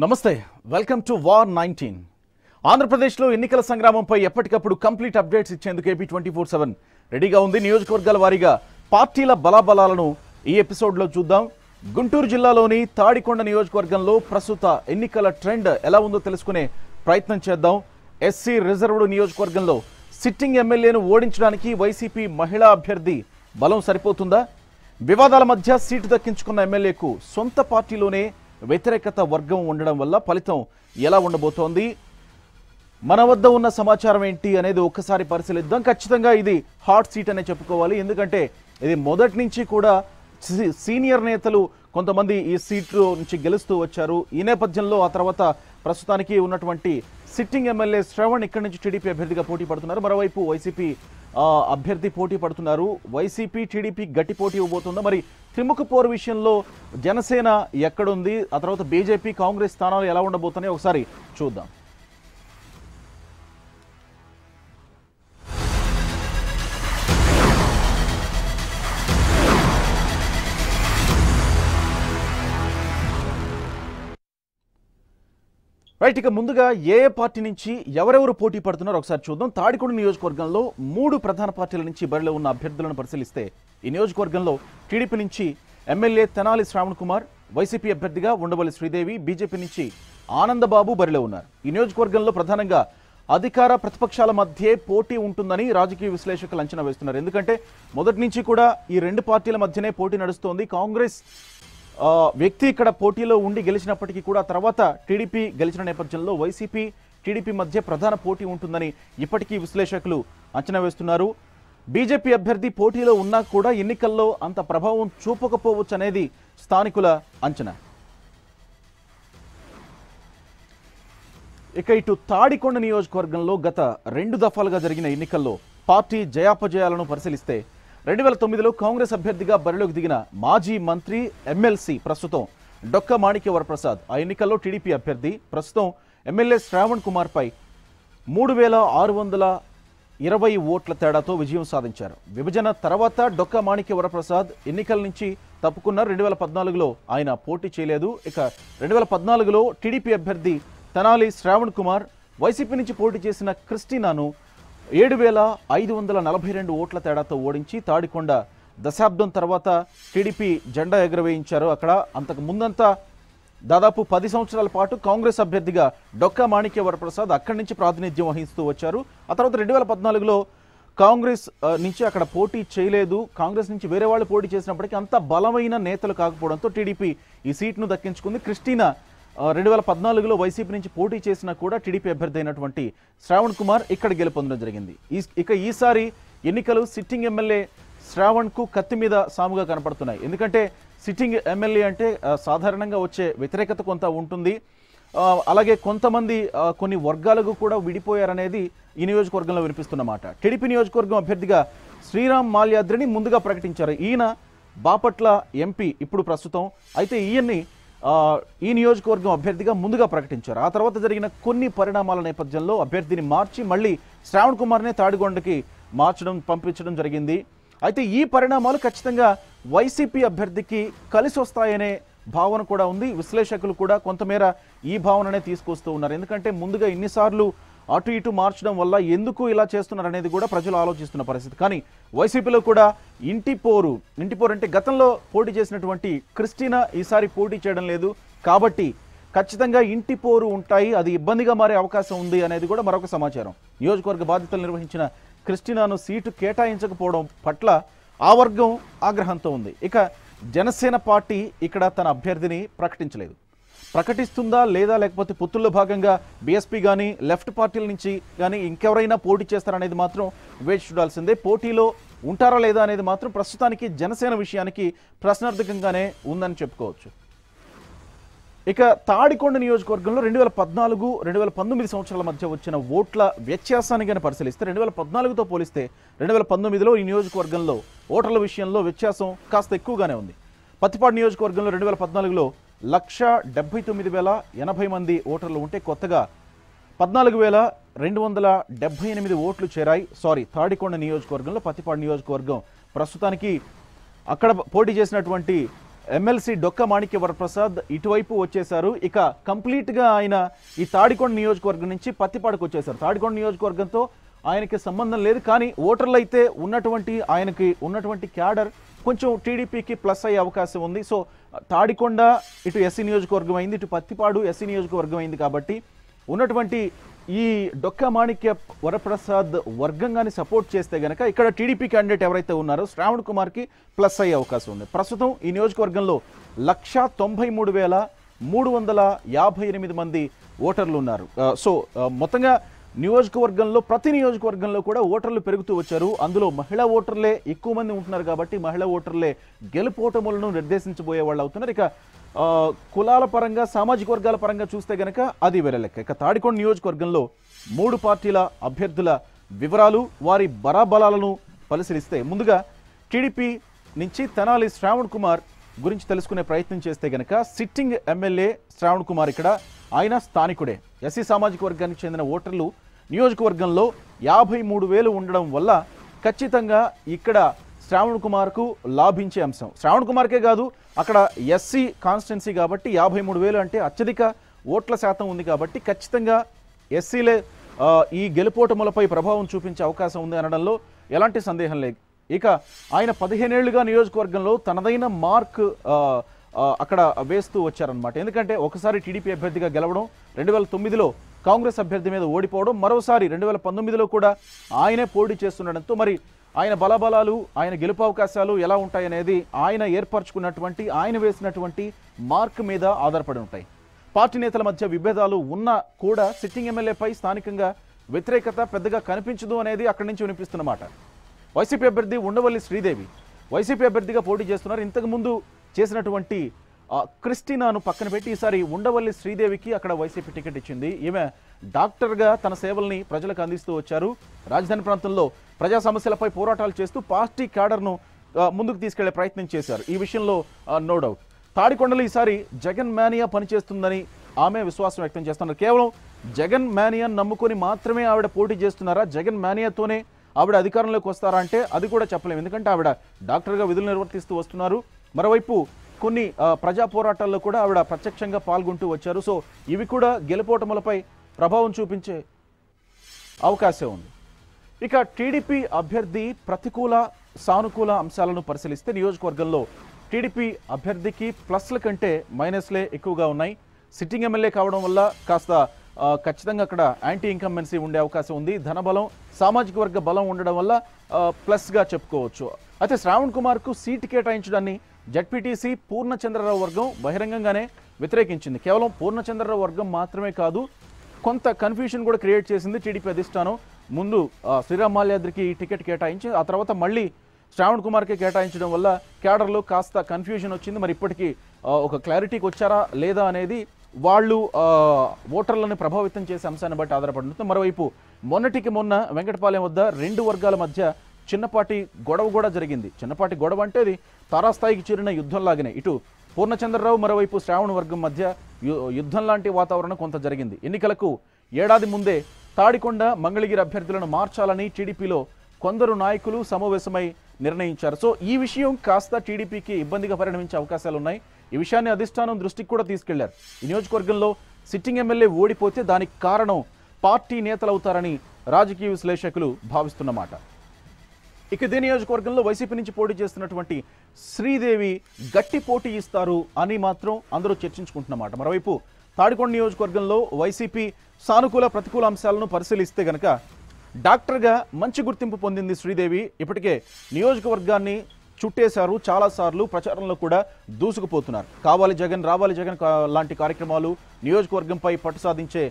నమస్తే welcome to war 19 ఆంధ్రప్రదేశ్లో ఎన్నికల సంగ్రామంపై ఎప్పటికప్పుడు కంప్లీట్ అప్డేట్స్ ఇచ్చేందుకు ఏపీ 24/7 రెడీగా ఉంది. నియోజకవర్గాల వారీగా పార్టీల బలాబలాలను ఈ ఎపిసోడ్లో చూద్దాం. గుంటూరు జిల్లాలోని తాడికొండ నియోజకవర్గంలో ప్రస్తుత ఎన్నికల ట్రెండ్ ఎలా ఉందో తెలుసుకునే ప్రయత్నం చేద్దాం. ఎస్సీ రిజర్వ్డ్ నియోజకవర్గంలో సిట్టింగ్ ఎమ్మెల్యేను ఓడించడానికి వైసీపీ మహిళా అభ్యర్థి బలం సరిపోతుందా? వివాదాల మధ్య సీటు దక్కించుకున్న ఎమ్మెల్యేకు సొంత పార్టీలోనే వ్యతిరేకత వర్గం ఉండడం వల్ల ఫలితం ఎలా ఉండబోతోంది? మన వద్ద ఉన్న సమాచారం ఏంటి అనేది ఒక్కసారి పరిశీలిద్దాం. ఖచ్చితంగా ఇది హాట్ సీట్ అనే చెప్పుకోవాలి. ఎందుకంటే ఇది మొదటి నుంచి కూడా సీనియర్ నేతలు కొంతమంది ఈ సీట్లో నుంచి గెలుస్తూ వచ్చారు. ఈ నేపథ్యంలో ఆ తర్వాత ప్రస్తుతానికి ఉన్నటువంటి సిట్టింగ్ ఎమ్మెల్యే శ్రవణ్ ఇక్కడి నుంచి టీడీపీ అభ్యర్థిగా పోటీ పడుతున్నారు. మరోవైపు వైసీపీ అభ్యర్థి పోటీ పడుతున్నారు. వైసీపీ టీడీపీ గట్టి పోటీ ఇవ్వబోతుందా? మరి త్రిముఖ పోరు విషయంలో జనసేన ఎక్కడుంది? ఆ తర్వాత బీజేపీ కాంగ్రెస్ స్థానాలు ఎలా ఉండబోతున్నాయి ఒకసారి చూద్దాం. రైట్, ఇక ముందుగా ఏ పార్టీ నుంచి ఎవరెవరు పోటీ పడుతున్నారో ఒకసారి చూద్దాం. తాడికొండ నియోజకవర్గంలో 3 ప్రధాన పార్టీల నుంచి బరిలో ఉన్న అభ్యర్థులను పరిశీలిస్తే ఈ నియోజకవర్గంలో టీడీపీ నుంచి ఎమ్మెల్యే తెనాలి శ్రావణ్ కుమార్, వైసీపీ అభ్యర్థిగా ఉండవల్లి శ్రీదేవి, బీజేపీ నుంచి ఆనందబాబు బరిలో ఉన్నారు. ఈ నియోజకవర్గంలో ప్రధానంగా అధికార ప్రతిపక్షాల మధ్య పోటీ ఉంటుందని రాజకీయ విశ్లేషకులు అంచనా వేస్తున్నారు. ఎందుకంటే మొదటి నుంచి కూడా ఈ 2 పార్టీల మధ్యనే పోటీ నడుస్తోంది. కాంగ్రెస్ వ్యక్తి ఇక్కడ పోటీలో ఉండి గెలిచినప్పటికీ కూడా తర్వాత టీడీపీ గెలిచిన నేపథ్యంలో వైసీపీ టీడీపీ మధ్య ప్రధాన పోటీ ఉంటుందని ఇప్పటికీ విశ్లేషకులు అంచనా వేస్తున్నారు. బీజేపీ అభ్యర్థి పోటీలో ఉన్నా కూడా ఎన్నికల్లో అంత ప్రభావం చూపకపోవచ్చు అనేది స్థానికుల అంచనా. ఇక ఇటు తాడికొండ నియోజకవర్గంలో గత 2 దఫాలుగా జరిగిన ఎన్నికల్లో పార్టీ జయాపజయాలను పరిశీలిస్తే 2009లో కాంగ్రెస్ అభ్యర్థిగా బరిలోకి దిగిన మాజీ మంత్రి ఎమ్మెల్సీ ప్రస్తుతం డొక్క మాణిక్య వరప్రసాద్ ఆ ఎన్నికల్లో టీడీపీ అభ్యర్థి ప్రస్తుతం ఎమ్మెల్యే శ్రావణ్ కుమార్పై 3620 ఓట్ల తేడాతో విజయం సాధించారు. విభజన తర్వాత డొక్క మాణిక్య వరప్రసాద్ ఎన్నికల నుంచి తప్పుకున్నారు. 2014లో ఆయన పోటీ చేయలేదు. ఇక 2014లో టీడీపీ అభ్యర్థి తెనాలి శ్రావణ్ కుమార్ వైసీపీ నుంచి పోటీ చేసిన క్రిస్టినాను 7542 ఓట్ల తేడాతో ఓడించి తాడికొండ దశాబ్దం తర్వాత టీడీపీ జెండా ఎగురవేయించారు. అక్కడ అంతకు ముందంతా దాదాపు 10 సంవత్సరాల పాటు కాంగ్రెస్ అభ్యర్థిగా డొక్క మాణిక్య వరప్రసాద్ అక్కడి నుంచి ప్రాతినిధ్యం వహిస్తూ వచ్చారు. ఆ తర్వాత 2014లో కాంగ్రెస్ నుంచి అక్కడ పోటీ చేయలేదు. కాంగ్రెస్ నుంచి వేరే వాళ్ళు పోటీ చేసినప్పటికీ అంత బలమైన నేతలు కాకపోవడంతో టీడీపీ ఈ సీట్ను దక్కించుకుంది. క్రిస్టినా 2014లో వైసీపీ నుంచి పోటీ చేసినా కూడా టీడీపీ అభ్యర్థి అయినటువంటి శ్రావణ్ కుమార్ ఇక్కడ గెలుపొందడం జరిగింది. ఇక ఈసారి ఎన్నికలు సిట్టింగ్ ఎమ్మెల్యే శ్రావణ్కు కత్తి మీద సాముగా కనపడుతున్నాయి. ఎందుకంటే సిట్టింగ్ ఎమ్మెల్యే అంటే సాధారణంగా వచ్చే వ్యతిరేకత కొంత ఉంటుంది. అలాగే కొంతమంది కొన్ని వర్గాలకు కూడా విడిపోయారనేది ఈ నియోజకవర్గంలో వినిపిస్తున్నమాట. టీడీపీ నియోజకవర్గం అభ్యర్థిగా శ్రీరామ్ మాల్యాద్రిని ముందుగా ప్రకటించారు. ఈయన బాపట్ల ఎంపీ ఇప్పుడు ప్రస్తుతం. అయితే ఈయన్ని ఈ నియోజకవర్గం అభ్యర్థిగా ముందుగా ప్రకటించారు. ఆ తర్వాత జరిగిన కొన్ని పరిణామాల నేపథ్యంలో అభ్యర్థిని మార్చి మళ్ళీ శ్రావణ్ కుమార్నే తాడికొండకి పంపించడం జరిగింది. అయితే ఈ పరిణామాలు ఖచ్చితంగా వైసీపీ అభ్యర్థికి కలిసి వస్తాయనే భావన కూడా ఉంది. విశ్లేషకులు కూడా కొంతమేర ఈ భావననే తీసుకొస్తూ ఉన్నారు. ఎందుకంటే ముందుగా ఇన్నిసార్లు అటు ఇటు మార్చడం వల్ల ఎందుకు ఇలా చేస్తున్నారు అనేది కూడా ప్రజలు ఆలోచిస్తున్న పరిస్థితి. కానీ వైసీపీలో కూడా ఇంటి పోరు అంటే గతంలో పోటీ చేసినటువంటి క్రిస్టినా ఈసారి పోటీ చేయడం లేదు కాబట్టి ఖచ్చితంగా ఇంటి పోరు ఉంటాయి, అది ఇబ్బందిగా మారే అవకాశం ఉంది అనేది కూడా మరొక సమాచారం. నియోజకవర్గ బాధ్యతలు నిర్వహించిన క్రిస్టినాను సీటు కేటాయించకపోవడం పట్ల ఆ వర్గం ఆగ్రహంతో ఉంది. ఇక జనసేన పార్టీ ఇక్కడ తన అభ్యర్థిని ప్రకటిస్తుందా లేదా, లేకపోతే పొత్తుల్లో భాగంగా బీఎస్పీ కానీ లెఫ్ట్ పార్టీల నుంచి కానీ ఇంకెవరైనా పోటీ చేస్తారనేది మాత్రం వేచి చూడాల్సిందే. పోటీలో ఉంటారా లేదా అనేది మాత్రం ప్రస్తుతానికి జనసేన విషయానికి ప్రశ్నార్థకంగానే ఉందని చెప్పుకోవచ్చు. ఇక తాడికొండ నియోజకవర్గంలో 2014-2019 సంవత్సరాల మధ్య వచ్చిన ఓట్ల వ్యత్యాసాన్ని కానీ పరిశీలిస్తే 2014తో పోలిస్తే 2019లో ఈ నియోజకవర్గంలో ఓటర్ల విషయంలో వ్యత్యాసం కాస్త ఎక్కువగానే ఉంది. పత్తిపాడు నియోజకవర్గంలో 2014లో 1,79,080 మంది ఓటర్లు ఉంటే కొత్తగా 14,278 ఓట్లు చేరాయి. తాడికొండ నియోజకవర్గంలో పత్తిపాడు నియోజకవర్గం ప్రస్తుతానికి అక్కడ పోటీ చేసినటువంటి ఎమ్మెల్సీ డొక్క మాణిక్య వరప్రసాద్ ఇటువైపు వచ్చేశారు. ఇక కంప్లీట్గా ఆయన ఈ తాడికొండ నియోజకవర్గం నుంచి పత్తిపాడుకు వచ్చేశారు. తాడికొండ నియోజకవర్గంతో ఆయనకి సంబంధం లేదు, కానీ ఓటర్లు అయితే ఆయనకి ఉన్నటువంటి క్యాడర్ కొంచెం టీడీపీకి ప్లస్ అయ్యే అవకాశం ఉంది. సో తాడికొండ ఇటు ఎస్సీ నియోజకవర్గం అయింది, ఇటు పత్తిపాడు ఎస్సీ నియోజకవర్గం అయింది. కాబట్టి ఉన్నటువంటి ఈ డొక్క మాణిక్య వరప్రసాద్ వర్గంగాని సపోర్ట్ చేస్తే గనక ఇక్కడ టీడీపీ క్యాండిడేట్ ఎవరైతే ఉన్నారో శ్రావణ్ కుమార్కి ప్లస్ అయ్యే అవకాశం ఉంది. ప్రస్తుతం ఈ నియోజకవర్గంలో 193,358 మంది ఓటర్లు ఉన్నారు. సో మొత్తంగా నియోజకవర్గంలో ప్రతి నియోజకవర్గంలో కూడా ఓటర్లు పెరుగుతూ వచ్చారు. అందులో మహిళా ఓటర్లే ఎక్కువ మంది ఉంటున్నారు కాబట్టి మహిళా ఓటర్లే గెలుపోటములను నిర్దేశించబోయే వాళ్ళు అవుతున్నారు. ఇక కులాల పరంగా సామాజిక వర్గాల పరంగా చూస్తే గనక అది వేరే లెక్క. ఇక తాడికొండ నియోజకవర్గంలో 3 పార్టీల అభ్యర్థుల వివరాలు వారి బరాబలాలను పరిశీలిస్తే ముందుగా టీడీపీ నుంచి తెనాలి శ్రావణ్ కుమార్ గురించి తెలుసుకునే ప్రయత్నం చేస్తే గనక సిట్టింగ్ ఎమ్మెల్యే శ్రావణ్ కుమార్ ఇక్కడ ఆయన స్థానికుడే. ఎస్సీ సామాజిక వర్గానికి చెందిన ఓటర్లు నియోజకవర్గంలో 53,000 ఉండడం వల్ల ఖచ్చితంగా ఇక్కడ శ్రావణ్ కుమార్కు లాభించే అంశం. శ్రావణ్ కుమార్కే కాదు, అక్కడ ఎస్సీ కాన్స్టిట్యున్సీ కాబట్టి 53,000 అంటే అత్యధిక ఓట్ల శాతం ఉంది కాబట్టి ఖచ్చితంగా ఎస్సీలే ఈ గెలుపోటములపై ప్రభావం చూపించే అవకాశం ఉంది అనడంలో ఎలాంటి సందేహం లేదు. ఇక ఆయన 15 ఏళ్లుగా నియోజకవర్గంలో తనదైన మార్క్ అక్కడ వేస్తూ వచ్చారనమాట. ఎందుకంటే ఒకసారి టీడీపీ అభ్యర్థిగా గెలవడం, 2009లో కాంగ్రెస్ అభ్యర్థి మీద ఓడిపోవడం, మరోసారి 2019లో కూడా ఆయనే పోటీ చేస్తుండడంతో మరి ఆయన బలబలాలు ఆయన గెలుపు అవకాశాలు ఎలా ఉంటాయనేది ఆయన ఏర్పరచుకున్నటువంటి ఆయన వేసినటువంటి మార్క్ మీద ఆధారపడి ఉంటాయి. పార్టీ నేతల మధ్య విభేదాలు ఉన్నా కూడా సిట్టింగ్ ఎమ్మెల్యేపై స్థానికంగా వ్యతిరేకత పెద్దగా కనిపించదు అనేది అక్కడి నుంచి వినిపిస్తున్నమాట. వైసీపీ అభ్యర్థి ఉండవల్లి శ్రీదేవి వైసీపీ అభ్యర్థిగా పోటీ చేస్తున్నారు. ఇంతకుముందు చేసినటువంటి క్రిస్టినాను పక్కన పెట్టి ఈసారి ఉండవల్లి శ్రీదేవికి అక్కడ వైసీపీ టికెట్ ఇచ్చింది. ఈమె డాక్టర్గా తన సేవల్ని ప్రజలకు అందిస్తూ వచ్చారు. రాజధాని ప్రాంతంలో ప్రజా సమస్యలపై పోరాటాలు చేస్తూ పార్టీ క్యాడర్ను ముందుకు తీసుకెళ్లే ప్రయత్నం చేశారు. ఈ విషయంలో నో డౌట్. తాడికొండలో ఈసారి జగన్ మేనియా పనిచేస్తుందని ఆమె విశ్వాసం వ్యక్తం చేస్తున్నారు. కేవలం జగన్ మేనియాను నమ్ముకొని మాత్రమే ఆవిడ పోటీ చేస్తున్నారా, జగన్ మేనియాతోనే ఆవిడ అధికారంలోకి వస్తారా అంటే అది కూడా చెప్పలేము. ఎందుకంటే ఆవిడ డాక్టర్గా విధులు నిర్వర్తిస్తూ వస్తున్నారు. మరోవైపు కొన్ని ప్రజా పోరాటాల్లో కూడా ఆవిడ ప్రత్యక్షంగా పాల్గొంటూ వచ్చారు. సో ఇవి కూడా గెలుపోటములపై ప్రభావం చూపించే అవకాశం ఉంది. ఇక టీడీపీ అభ్యర్థి ప్రతికూల సానుకూల అంశాలను పరిశీలిస్తే నియోజకవర్గంలో టీడీపీ అభ్యర్థికి ప్లస్ల కంటే మైనస్లే ఎక్కువగా ఉన్నాయి. సిట్టింగ్ ఎమ్మెల్యే కావడం వల్ల కాస్త ఖచ్చితంగా అక్కడ యాంటీ ఇన్కంబెన్సీ ఉండే అవకాశం ఉంది. ధనబలం సామాజిక వర్గ బలం ఉండడం వల్ల ప్లస్గా చెప్పుకోవచ్చు. అయితే శ్రావణ్ కుమార్కు సీటు కేటాయించడాన్ని జడ్పీటీసీ పూర్ణచంద్రరావు వర్గం బహిరంగంగానే వ్యతిరేకించింది. కేవలం పూర్ణచంద్రరావు వర్గం మాత్రమే కాదు, కొంత కన్ఫ్యూషన్ కూడా క్రియేట్ చేసింది టీడీపీ అధిష్టానం. ముందు శ్రీరామ్ మాల్యాద్రికి టికెట్ కేటాయించి ఆ తర్వాత మళ్ళీ శ్రావణ్ కుమార్కి కేటాయించడం వల్ల క్యాడర్లో కాస్త కన్ఫ్యూజన్ వచ్చింది. మరి ఇప్పటికీ ఒక క్లారిటీకి వచ్చారా లేదా అనేది వాళ్ళు ఓటర్లను ప్రభావితం చేసే అంశాన్ని బట్టి ఆధారపడి ఉంటుంది. మరోవైపు మొన్నటికి మొన్న వెంకటపాలెం వద్ద 2 వర్గాల మధ్య చిన్నపాటి గొడవ కూడా జరిగింది. చిన్నపాటి గొడవ అంటే అది తారాస్థాయికి చేరిన యుద్ధంలాగానే ఇటు పూర్ణచంద్రరావు మరోవైపు శ్రావణ వర్గం మధ్య యుద్ధం లాంటి వాతావరణం కొంత జరిగింది. ఎన్నికలకు ఏడాది ముందే తాడికొండ మంగళగిరి అభ్యర్థులను మార్చాలని టీడీపీలో కొందరు నాయకులు సమావేశమై నిర్ణయించారు. సో ఈ విషయం కాస్త టీడీపీకి ఇబ్బందిగా పరిణమించే అవకాశాలు ఉన్నాయి. ఈ విషయాన్ని అధిష్టానం దృష్టికి కూడా తీసుకెళ్లారు. ఈ నియోజకవర్గంలో సిట్టింగ్ ఎమ్మెల్యే ఓడిపోతే దానికి కారణం పార్టీ నేతలవుతారని రాజకీయ విశ్లేషకులు భావిస్తున్నమాట. ఇక ఇదే నియోజకవర్గంలో వైసీపీ నుంచి పోటీ చేస్తున్నటువంటి శ్రీదేవి గట్టి పోటీ ఇస్తారు అని మాత్రం అందరూ చర్చించుకుంటున్నమాట. మరోవైపు తాడికొండ నియోజకవర్గంలో వైసీపీ సానుకూల ప్రతికూల అంశాలను పరిశీలిస్తే గనక డాక్టర్గా మంచి గుర్తింపు పొందింది శ్రీదేవి. ఇప్పటికే నియోజకవర్గాన్ని చుట్టేశారు, చాలాసార్లు ప్రచారంలో కూడా దూసుకుపోతున్నారు. కావాలి జగన్ రావాలి జగన్ లాంటి కార్యక్రమాలు, నియోజకవర్గంపై పట్టు సాధించే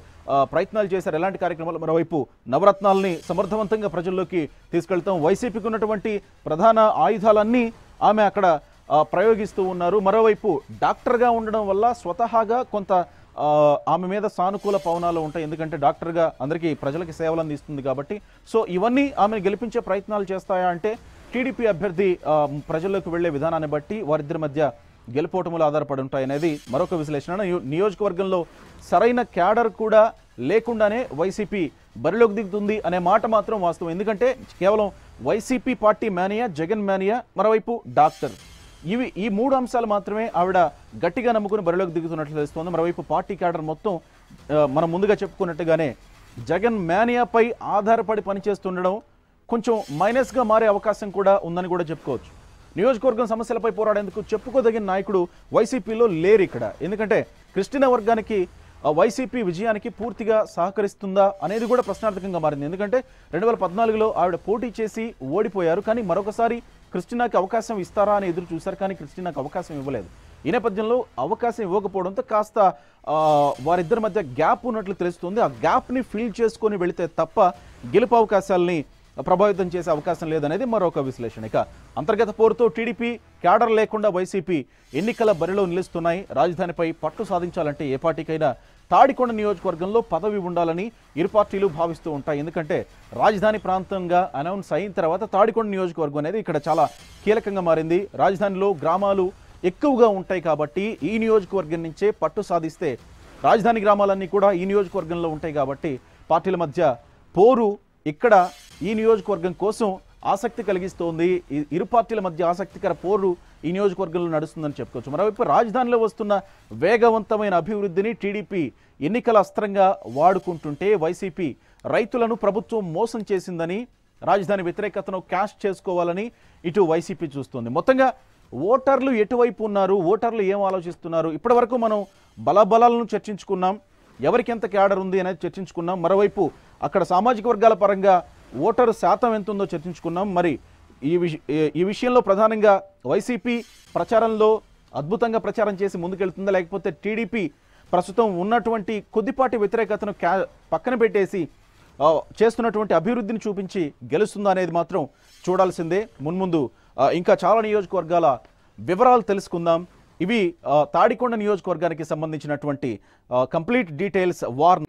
ప్రయత్నాలు చేశారు. ఎలాంటి కార్యక్రమాలు? మరోవైపు నవరత్నాల్ని సమర్థవంతంగా ప్రజల్లోకి తీసుకెళ్తాం, వైసీపీకి ఉన్నటువంటి ప్రధాన ఆయుధాలన్నీ ఆమె అక్కడ ప్రయోగిస్తూ ఉన్నారు. మరోవైపు డాక్టర్గా ఉండడం వల్ల స్వతహాగా కొంత ఆమె మీద సానుకూల పవనాలు ఉంటాయి. ఎందుకంటే డాక్టర్గా అందరికీ ప్రజలకి సేవలు అందిస్తుంది కాబట్టి. సో ఇవన్నీ ఆమెను గెలిపించే ప్రయత్నాలు చేస్తాయా అంటే టీడీపీ అభ్యర్థి ప్రజల్లోకి వెళ్లే విధానాన్ని బట్టి వారిద్దరి మధ్య గెలుపోటములు ఆధారపడి ఉంటాయనేది మరొక విశ్లేషణ. నియోజకవర్గంలో సరైన క్యాడర్ కూడా లేకుండానే వైసీపీ బరిలోకి దిగుతుంది అనే మాట మాత్రం వాస్తవం. ఎందుకంటే కేవలం YCP party mania, Jagan mania, మరోవైపు డాక్టర్. ఈ 3 అంశాలు మాత్రమే ఆవిడ గట్టిగా నమ్ముకుని బరిలోకి దిగుతున్నట్లు తెలుస్తోంది. మరోవైపు పార్టీ క్యాడర్ మొత్తం మనం ముందుగా చెప్పుకున్నట్టుగానే జగన్ మేనియాపై ఆధారపడి పనిచేస్తుండడం కొంచెం మైనస్గా మారే అవకాశం కూడా ఉందని కూడా చెప్పుకోవచ్చు. నియోజకవర్గం సమస్యలపై పోరాడేందుకు చెప్పుకోదగిన నాయకుడు వైసీపీలో లేరు ఇక్కడ. ఎందుకంటే క్రిస్టియన్ వర్గానికి వైసీపీ విజయానికి పూర్తిగా సహకరిస్తుందా అనేది కూడా ప్రశ్నార్థకంగా మారింది. ఎందుకంటే 2014లో ఆవిడ పోటీ చేసి ఓడిపోయారు. కానీ మరొకసారి క్రిస్టినాకి అవకాశం ఇస్తారా అని ఎదురు చూశారు. కానీ క్రిస్టినాకి అవకాశం ఇవ్వలేదు. ఈ నేపథ్యంలో అవకాశం ఇవ్వకపోవడంతో కాస్త వారిద్దరి మధ్య గ్యాప్ ఉన్నట్లు తెలుస్తుంది. ఆ గ్యాప్ని ఫిల్ చేసుకొని వెళితే తప్ప గెలుపు అవకాశాలని ప్రభావితం చేసే అవకాశం లేదనేది మరొక విశ్లేషణ. ఇక అంతర్గత పోరుతో టీడీపీ క్యాడర్ లేకుండా వైసీపీ ఎన్నికల బరిలో నిలుస్తున్నాయి. రాజధానిపై పట్టు సాధించాలంటే ఏ పార్టీకైనా తాడికొండ నియోజకవర్గంలో పదవి ఉండాలని ఇరు పార్టీలు భావిస్తూ ఉంటాయి. ఎందుకంటే రాజధాని ప్రాంతంగా అనౌన్స్ అయిన తర్వాత తాడికొండ నియోజకవర్గం అనేది ఇక్కడ చాలా కీలకంగా మారింది. రాజధానిలో గ్రామాలు ఎక్కువగా ఉంటాయి కాబట్టి ఈ నియోజకవర్గం నుంచే పట్టు సాధిస్తే రాజధాని గ్రామాలన్నీ కూడా ఈ నియోజకవర్గంలో ఉంటాయి కాబట్టి పార్టీల మధ్య పోరు ఇక్కడ ఈ నియోజకవర్గం కోసం ఆసక్తి కలిగిస్తోంది. ఇరు పార్టీల మధ్య ఆసక్తికర పోరు ఈ నియోజకవర్గంలో నడుస్తుందని చెప్పుకోవచ్చు. మరోవైపు రాజధానిలో వస్తున్న వేగవంతమైన అభివృద్ధిని టీడీపీ ఎన్నికల అస్త్రంగా వాడుకుంటుంటే వైసీపీ రైతులను ప్రభుత్వం మోసం చేసిందని రాజధాని వ్యతిరేకతను క్యాష్ చేసుకోవాలని ఇటు వైసీపీ చూస్తుంది. మొత్తంగా ఓటర్లు ఎటువైపు ఉన్నారు, ఓటర్లు ఏం ఆలోచిస్తున్నారు, ఇప్పటి వరకు మనం బలబలాలను చర్చించుకున్నాం, ఎవరికి ఎంత క్యాడర్ ఉంది అనేది చర్చించుకున్నాం. మరోవైపు అక్కడ సామాజిక వర్గాల పరంగా ఓటరు శాతం ఎంత ఉందో చర్చించుకున్నాం. మరి ఈ విషయంలో ప్రధానంగా వైసీపీ ప్రచారంలో అద్భుతంగా ప్రచారం చేసి ముందుకెళ్తుందా, లేకపోతే టీడీపీ ప్రస్తుతం ఉన్నటువంటి కొద్దిపాటి వ్యతిరేకతను పక్కన పెట్టేసి చేస్తున్నటువంటి అభివృద్ధిని చూపించి గెలుస్తుందా అనేది మాత్రం చూడాల్సిందే. మున్ముందు ఇంకా చాలా నియోజకవర్గాల వివరాలు తెలుసుకుందాం. ఇవి తాడికొండ నియోజకవర్గానికి సంబంధించినటువంటి కంప్లీట్ డీటెయిల్స్ వార్